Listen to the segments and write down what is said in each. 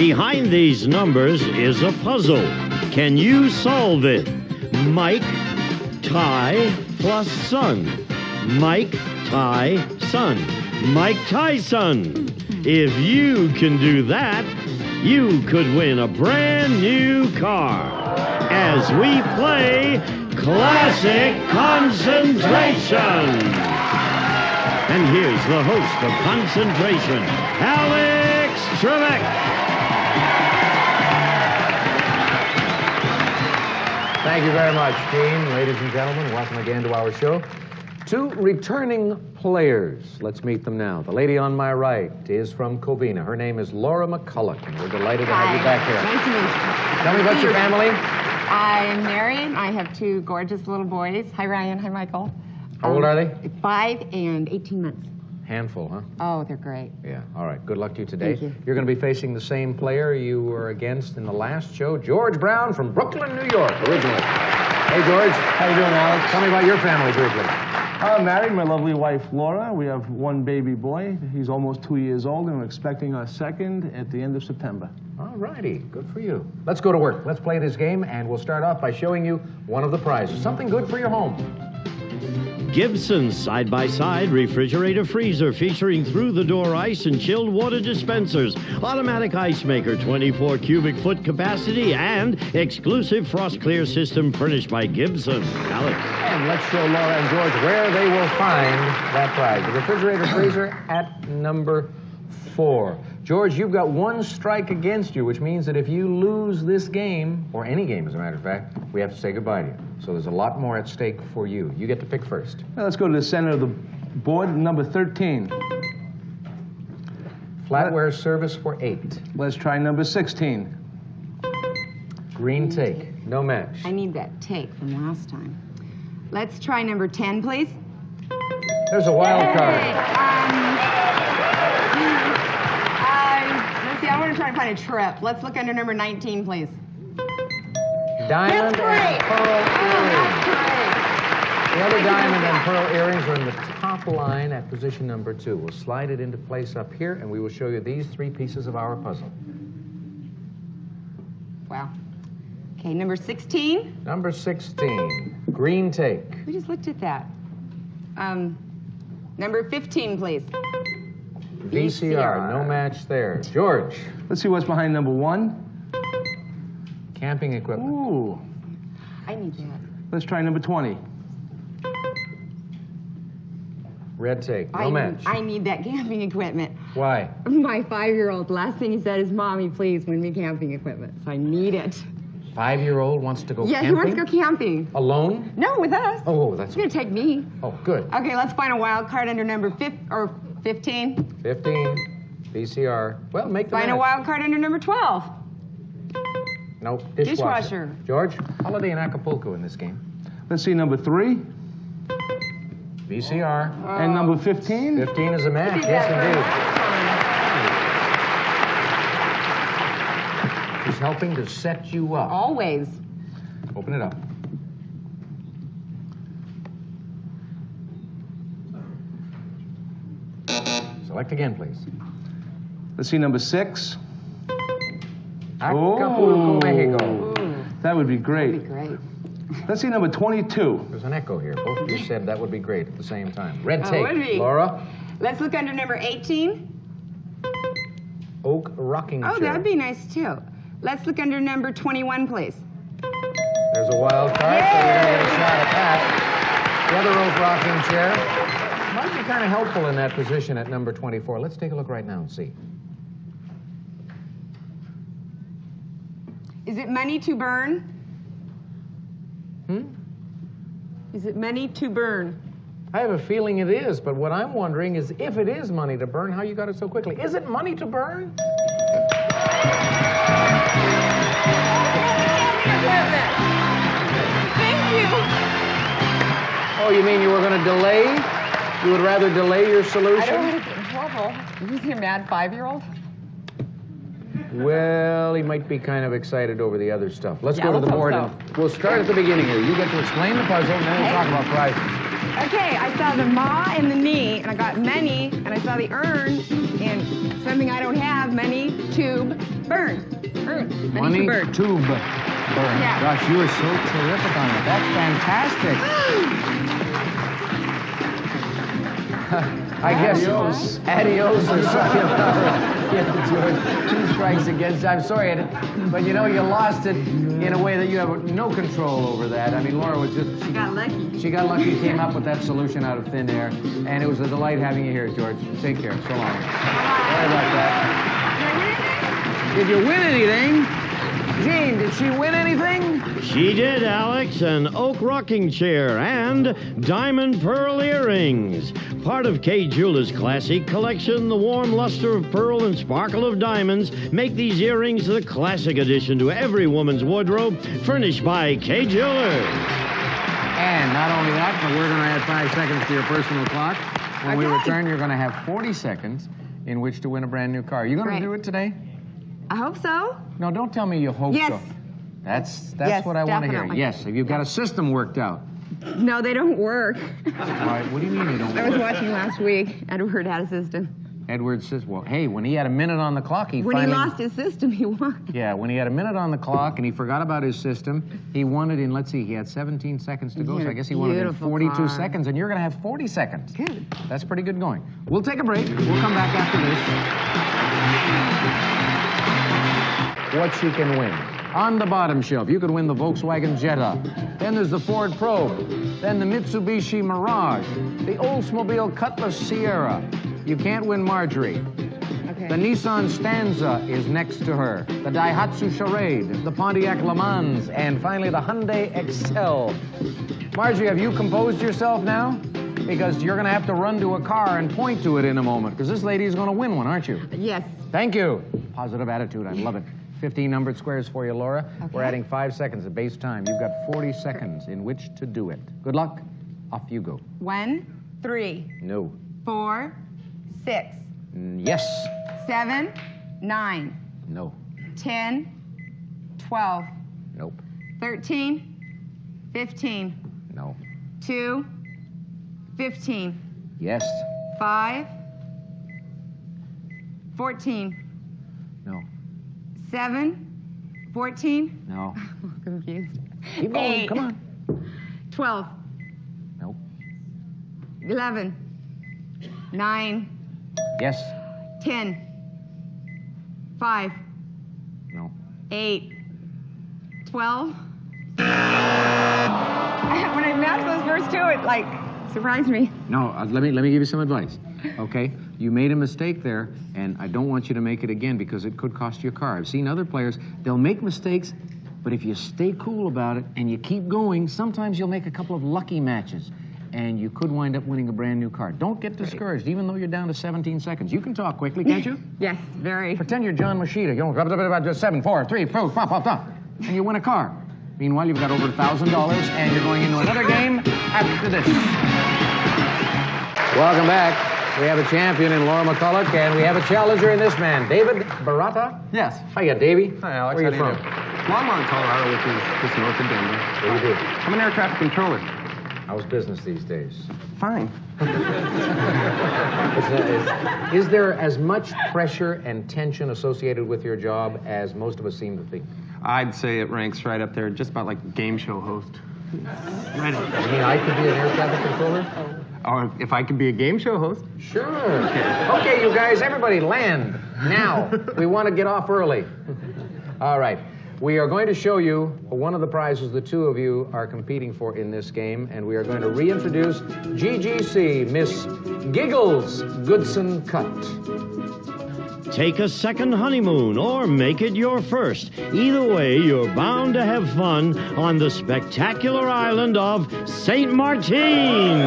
Behind these numbers is a puzzle. Can you solve it? Mike, Ty, plus son. Mike, Ty, son. Mike Tyson. If you can do that, you could win a brand new car. As we play Classic Concentration. And here's the host of Concentration, Alex Trebek. Thank you very much, Gene. Ladies and gentlemen, welcome again to our show. Two returning players. Let's meet them now. The lady on my right is from Covina. Her name is Laura McCulloch, and we're delighted to have you back here. Nice to meet you. Tell me about your family. I'm married. I have two gorgeous little boys. Hi, Ryan. Hi, Michael. How old are they? 5 and 18 months. Handful, huh? Oh, they're great. Yeah. All right. Good luck to you today. Thank you. You're going to be facing the same player you were against in the last show, George Brown from Brooklyn, New York, originally. Hey, George. How you doing, Alex? Tell me about your family briefly. I'm married, my lovely wife, Laura. We have one baby boy. He's almost 2 years old, and we're expecting our second at the end of September. All righty. Good for you. Let's go to work. Let's play this game, and we'll start off by showing you one of the prizes. Something good for your home. Gibson's side-by-side refrigerator freezer featuring through-the-door ice and chilled water dispensers, automatic ice maker, 24 cubic foot capacity, and exclusive frost clear system furnished by Gibson. Alex. And let's show Laura and George where they will find that prize. The refrigerator freezer at number 4. George, you've got one strike against you, which means that if you lose this game, or any game as a matter of fact, we have to say goodbye to you. So there's a lot more at stake for you. You get to pick first. Now let's go to the center of the board, number 13. Flatware service for 8. Let's try number 16. Green take, no match. I need that take from last time. Let's try number 10, please. There's a wild card. Let's see, I want to try to find a trip. Let's look under number 19, please. Diamond That's great. and pearl earrings. The other diamond and pearl earrings are in the top line at position number 2. We'll slide it into place up here, and we will show you these 3 pieces of our puzzle. Wow. Okay, number 16. Number 16, green take. We just looked at that. Number 15, please. VCR, no match there. George. Let's see what's behind number 1. Camping equipment. Ooh. I need that. Let's try number 20. Red take, no match. I need that camping equipment. Why? My 5-year-old, last thing he said is, Mommy, please win me camping equipment. So I need it. 5-year-old wants to go camping? Yeah, he wants to go camping. Alone? No, with us. Oh, that's... He's going to take me. Oh, good. Okay, let's find a wild card under number 15. 15, VCR. Well, make the Find a match. wild card under number 12. No, dishwasher. Dishwasher. George, holiday in Acapulco in this game. Let's see number 3. VCR. And number 15. 15 is a match, yes indeed. He's helping to set you up. Always. Open it up. Select again, please. Let's see number 6. Acapulco, Mexico. Ooh, That would be great. that'd be great. Let's see number 22. There's an echo here. Both of you said that would be great at the same time. Red Oh, tape. would be. Laura. Let's look under number 18. Oak rocking chair. Oh, that'd be nice, too. Let's look under number 21, please. There's a wild card, so you're going to get a shot at that. The other oak rocking chair might be kind of helpful in that position at number 24. Let's take a look right now and see. Is it money to burn? Is it money to burn? I have a feeling it is, but what I'm wondering is if it is money to burn, how you got it so quickly. Is it money to burn? Thank you. Oh, you mean you were going to delay? You would rather delay your solution? I don't want to get in trouble. Is he a mad 5-year-old? Well, he might be kind of excited over the other stuff. Let's Yeah, go to let's the board hope and we'll start at the beginning here. You get to explain the puzzle and then we'll talk about prizes. Okay, I saw the ma and the knee, and I got many, and I saw the urn, and Something I don't have. Money, tube, burn. Burn. Money, burn. tube, burn. Yeah. Gosh, you were so terrific on it. That's fantastic. I guess. Adios. Adios or sayonara. Yeah, George, 2 strikes against. I'm sorry, but you know, you lost it in a way that you have no control over that. I mean, Laura was just. She got lucky. She got lucky, came up with that solution out of thin air, and it was a delight having you here, George. Take care. So long. Sorry about that. Did you win anything? Jean, did she win anything? She did, Alex. An oak rocking chair and diamond pearl earrings. Part of Kay Jewelers' classic collection, the warm luster of pearl and sparkle of diamonds make these earrings the classic addition to every woman's wardrobe, furnished by Kay Jewelers. And not only that, but we're going to add 5 seconds to your personal clock. When we return, you're going to have 40 seconds in which to win a brand new car. Are you going to do it today? I hope so. No, don't tell me you hope Yes. so. That's Yes, what I want to hear. definitely. Yes. Have you got a system worked out? No, they don't work. Why, what do you mean they don't I was work? watching last week. Edward had a system. Edward says, well, hey, when he had a minute on the clock, he When finally... he lost his system, he won. Yeah, when he had a minute on the clock and he forgot about his system, he won it in, let's see, he had 17 seconds to go, so I guess he won it in Beautiful 42 car. seconds, and you're going to have 40 seconds. Good. That's pretty good going. We'll take a break. We'll come back after this. What she can win. On the bottom shelf, you could win the Volkswagen Jetta. Then there's the Ford Probe. Then the Mitsubishi Mirage. The Oldsmobile Cutlass Sierra. You can't win Marjorie. Okay. The Nissan Stanza is next to her. The Daihatsu Charade, the Pontiac Le Mans, and finally the Hyundai Excel. Marjorie, have you composed yourself now? Because you're going to have to run to a car and point to it in a moment, because this lady is going to win one, aren't you? Yes. Thank you. Positive attitude. I love it. 15 numbered squares for you, Laura. Okay. We're adding 5 seconds of base time. You've got 40 seconds in which to do it. Good luck. Off you go. 1, 3, No. 4, 6, Yes. 7, 9, No. 10, 12, Nope. 13, 15, No. 2, 15, Yes. 5, 14, No. 7, 14. No. I'm confused. Keep going. 8, Come on. 12, No. 11, 9, Yes. 10, 5, No. 8, 12. When I matched those first two, it like surprised me. No, let me give you some advice, okay? You made a mistake there, and I don't want you to make it again because it could cost you a car. I've seen other players, they'll make mistakes, but if you stay cool about it and you keep going, sometimes you'll make a couple of lucky matches, and you could wind up winning a brand new car. Don't get discouraged, even though you're down to 17 seconds. You can talk quickly, can't you? Yes, very. Pretend you're John Machida. You know, just 7, 4, 3, 4, pop, pop, pop, and you win a car. Meanwhile, you've got over $1,000, and you're going into another game after this. Welcome back. We have a champion in Laura McCulloch, and we have a challenger in this man, David Barata. Yes. Hiya, Davey. Hi, Alex. Where are you How from? do you do? Longmont, Colorado, which is just north of Denver. What do you do? I'm an air traffic controller. How's business these days? Fine. Is there as much pressure and tension associated with your job as most of us seem to think? I'd say it ranks right up there, just about like game show host. Right. You mean I could be an air traffic controller? Or if I could be a game show host. Sure. Okay, you guys, everybody land now. We want to get off early. All right. We are going to show you one of the prizes the two of you are competing for in this game, and we are going to reintroduce GGC, Miss Giggles Goodson Cutt. Take a second honeymoon or make it your first. Either way, you're bound to have fun on the spectacular island of St. Martin.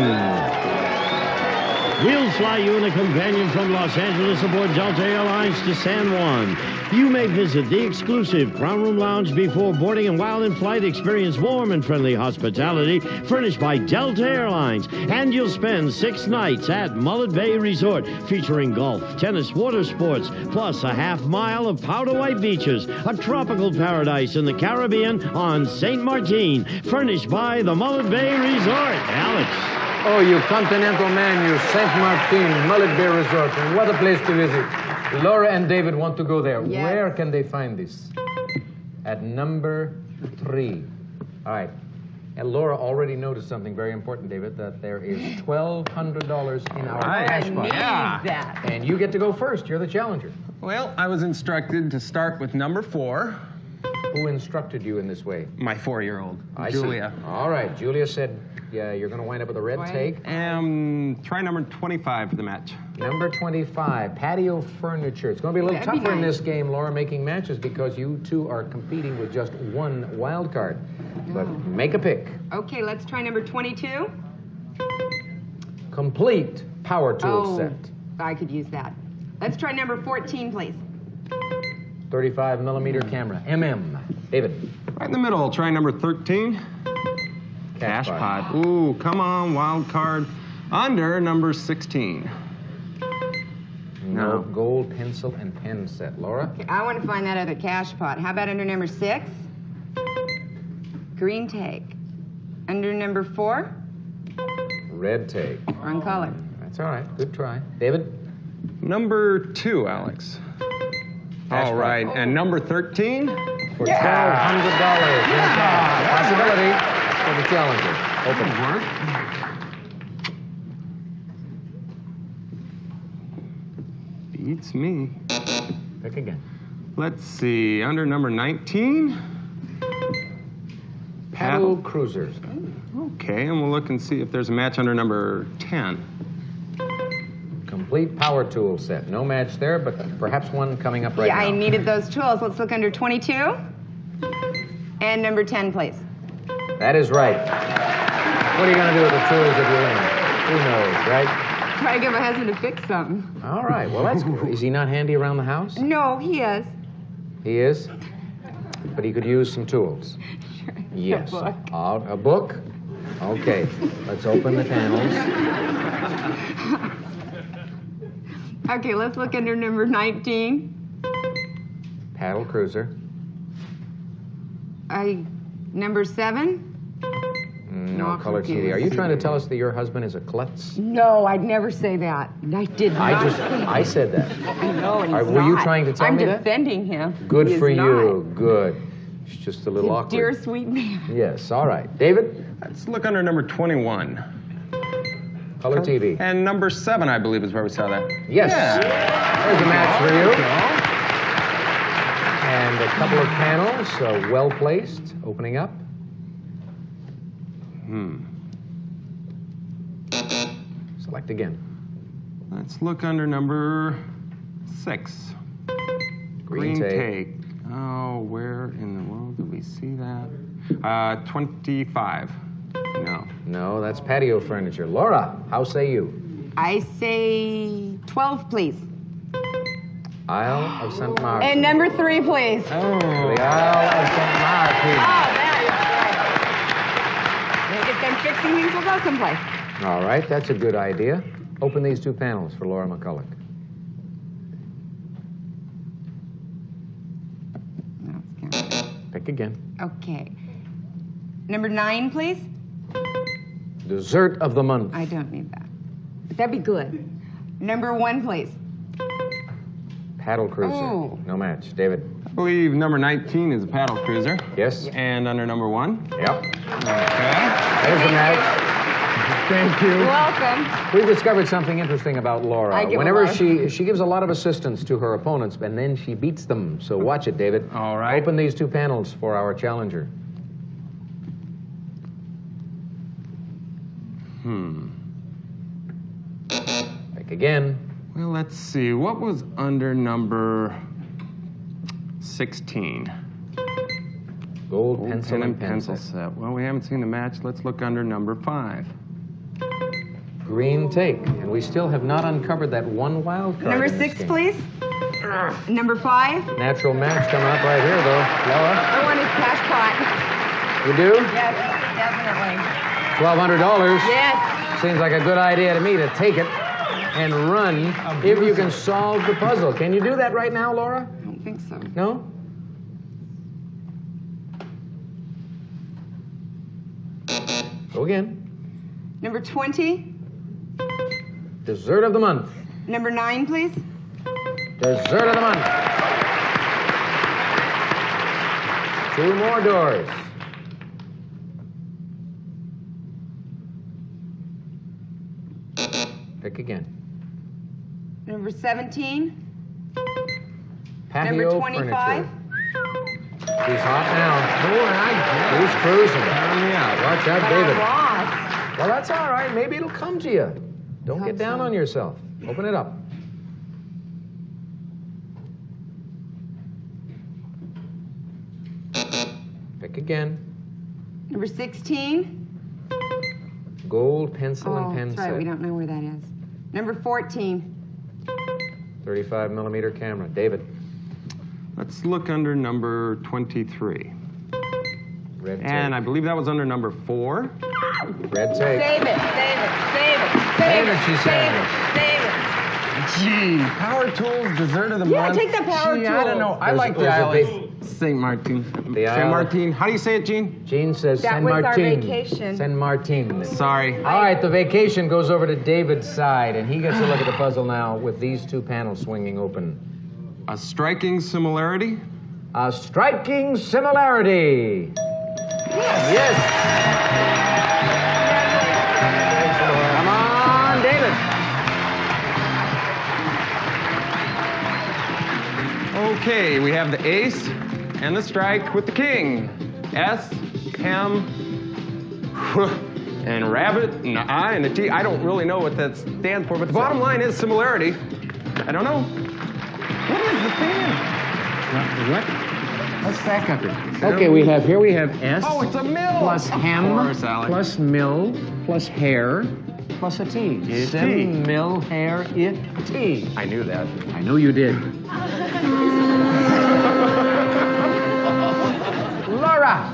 We'll fly you in a companion from Los Angeles aboard Delta Airlines to San Juan. You may visit the exclusive Crown Room Lounge before boarding, and while in flight, experience warm and friendly hospitality furnished by Delta Airlines. And you'll spend 6 nights at Mullet Bay Resort, featuring golf, tennis, water sports, plus a half-mile of powder white beaches, a tropical paradise in the Caribbean on St. Martin, furnished by the Mullet Bay Resort. Alex. Oh, you continental man, you St. Martin, Mullet Bay Resort. What a place to visit. Laura and David want to go there. Yes. Where can they find this? At number 3. All right. And Laura already noticed something very important, David, that there is $1,200 in our cash I box. need Yeah. that. And you get to go first. You're the challenger. Well, I was instructed to start with number 4, Who instructed you in this way? my 4-year-old, I see. Julia. All right. Julia said, yeah, you're going to wind up with a red Right. take. Try number 25 for the match. Number 25, patio furniture. It's going to be a little That'd be tougher in nice. this game, Laura, making matches because you two are competing with just one wild card. But make a pick. Okay, let's try number 22. Complete power tool set. I could use that. Let's try number 14, please. 35 millimeter camera. David. Right in the middle, try number 13. Cash pot. Ooh, come on, wild card. Under number 16. No No. gold pencil and pen set. Laura? Okay, I want to find that other cash pot. How about under number 6? Green take. Under number 4? Red take. Wrong color. That's all right. Good try. David? Number 2, Alex. Cash All pot. right, and number 13? For $1,200 in cash. Possibility for the challenger. Open. Beats me. Pick again. Let's see, under number 19? Paddle cruisers. Okay, and we'll look and see if there's a match under number 10. Complete power tool set. No match there, but perhaps one coming up right Yeah, now. I needed those tools. Let's look under 22. And number 10, please. That is right. What are you going to do with the tools if you win? Who knows, right? Try to get my husband to fix something. All right. Well, that's good. Is he not handy around the house? No, he is. He is? But he could use some tools. Yes. A book. A book? Okay. Let's open the panels. Okay, let's look under number 19. Paddle cruiser. Number 7? No, Not color TV. confused. Are you trying to tell us that your husband is a klutz? No, I'd never say that. I did not. I said that. I know, and he's Were you not. trying to tell me that? I'm defending him. Good He is for not. you. Good. It's just a little awkward. Dear sweet man. Yes. All right. David? Let's look under number 21. Color TV. And number 7, I believe, is where we saw that. Yes. Yeah. There's a match for you. And a couple of panels, well placed, opening up. Select again. Let's look under number 6. Green take. Oh, where in the world do we see that? 25. No. No, that's patio furniture. Laura, how say you? I say 12, please. Isle of St. Martin. And number 3, please. Oh. The Isle of St. Martin. That is right. If I'm fixing things, we'll go someplace. All right, that's a good idea. Open these two panels for Laura McCulloch. No, it's counting. Pick again. Okay. Number 9, please. Dessert of the month. I don't need that. But that'd be good. Number 1, please. Paddle cruiser. Oh. No match. David. I believe number 19 is a paddle cruiser. Yes? And under number 1? Yep. Okay. There's the match. Thank you. You're welcome. We've discovered something interesting about Laura. I give a Whenever lot she gives a lot of assistance to her opponents, and then she beats them. So watch it, David. All right. Open these two panels for our challenger. Pick again. Well, let's see. What was under number 16? Gold pencil Pen and pencil pencil. set. Well, we haven't seen the match. Let's look under number 5. Green take. And we still have not uncovered that one wild card. Number in this 6, game. please. Number 5. Natural match coming up right here, though. Laura, I want his cash pot. you do? Yes, definitely. $1,200. Yes. Seems like a good idea to me to take it and run if you can solve the puzzle. Can you do that right now, Laura? I don't think so. No? Go again. Number 20. Dessert of the month. Number 9, please. Dessert of the month. 2 more doors. Pick again. Number 17. Patio Number 25. furniture. She's hot now. Who's cruising? Turn me out. Watch out, But David. I lost. Well, that's all right. Maybe it'll come to you. Don't I get hope down so. on yourself. Open it up. Pick again. Number 16. Gold pencil and Oh, pen that's right. set. We don't know where that is. Number 14. 35mm camera. David. Let's look under number 23. Red tape. And I believe that was under number 4. Red tape. Save it. Save it, she said. Save it. Gee, power tools, dessert of the Yeah, month. take the power Gee, I don't tools. know. I There's- like the there's a Isle big- of St. Martin. The St. Isle- Martin. How do you say it, Gene? Gene says That San was our Martin. vacation. San Martin. Sorry. All right, the vacation goes over to David's side, and he gets to look at the puzzle now with these 2 panels swinging open. A striking similarity. A striking similarity. Yes. Come on, David. Okay, we have the ace and the strike with the king. S, M, and rabbit, and the I, and the T. I don't really know what that stands for, but the bottom line is similarity. I don't know. What is the thing? What? Let's back up here. Okay, we have S. Oh, it's a mill. Plus hem, Of course, Alec. plus mill, plus hair, plus a T. It's Sim, T. mill, hair, it, T. I knew that. I know you did. Laura,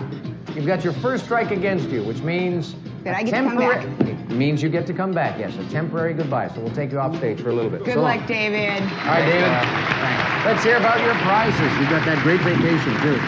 you've got your first strike against you, which means That I get to come back. It means you get to come back, yes, a temporary goodbye. So we'll take you off stage for a little bit. Good So long. luck, David. All right, David. Let's hear about your prizes. You got that great vacation, too.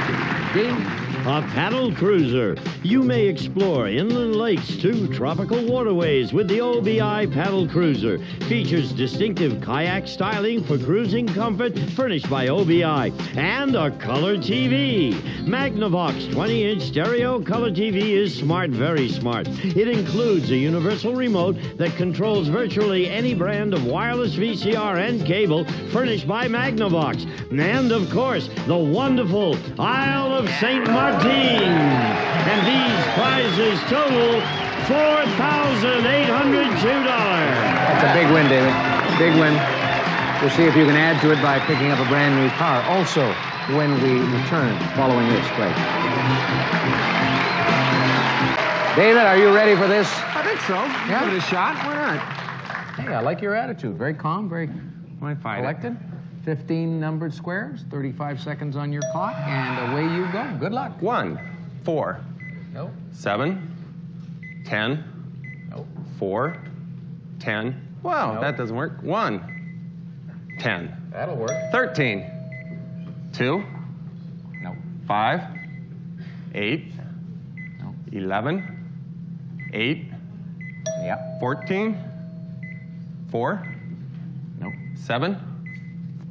Gene? A paddle cruiser. You may explore inland lakes to tropical waterways with the OBI paddle cruiser. Features distinctive kayak styling for cruising comfort, furnished by OBI. And a color TV. Magnavox 20-inch stereo color TV is smart, very smart. It includes a universal remote that controls virtually any brand of wireless VCR and cable, furnished by Magnavox. And, of course, the wonderful Isle of St. Martin. And these prizes total $4,802. That's a big win, David. Big win. We'll see if you can add to it by picking up a brand new car. Also, when we return following this break. David, are you ready for this? I think so. Yeah? Give it a shot. Why not? Hey, I like your attitude. Very calm, very Why fight collected. 15 numbered squares, 35 seconds on your clock, and away you go. Good luck. 1, 4, Nope. 7, 10, Nope. 4, 10. Wow, Nope. that doesn't work. 1, 10, That'll work. 13, 2, Nope. 5, 8, Nope. 11, 8, Yep. 14, 4, Nope. 7,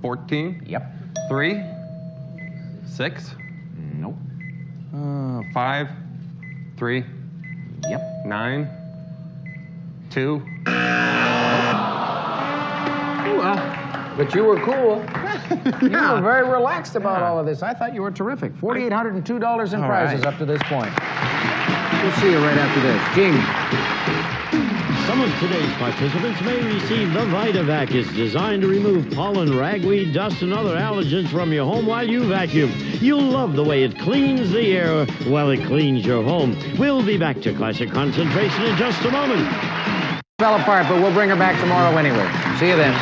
14, Yep. 3, 6, Nope. 5, 3, Yep. 9, 2. But you were cool. You were very relaxed about all of this. I thought you were terrific. $4,802 in All prizes right. up to this point. We'll see you right after this. Gene. Some of today's participants may receive the VitaVac. It's designed to remove pollen, ragweed, dust, and other allergens from your home while you vacuum. You'll love the way it cleans the air while it cleans your home. We'll be back to Classic Concentration in just a moment. Fell apart, but we'll bring her back tomorrow anyway. See you then.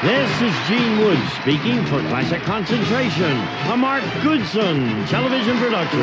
This is Gene Woods speaking for Classic Concentration, a Mark Goodson television production.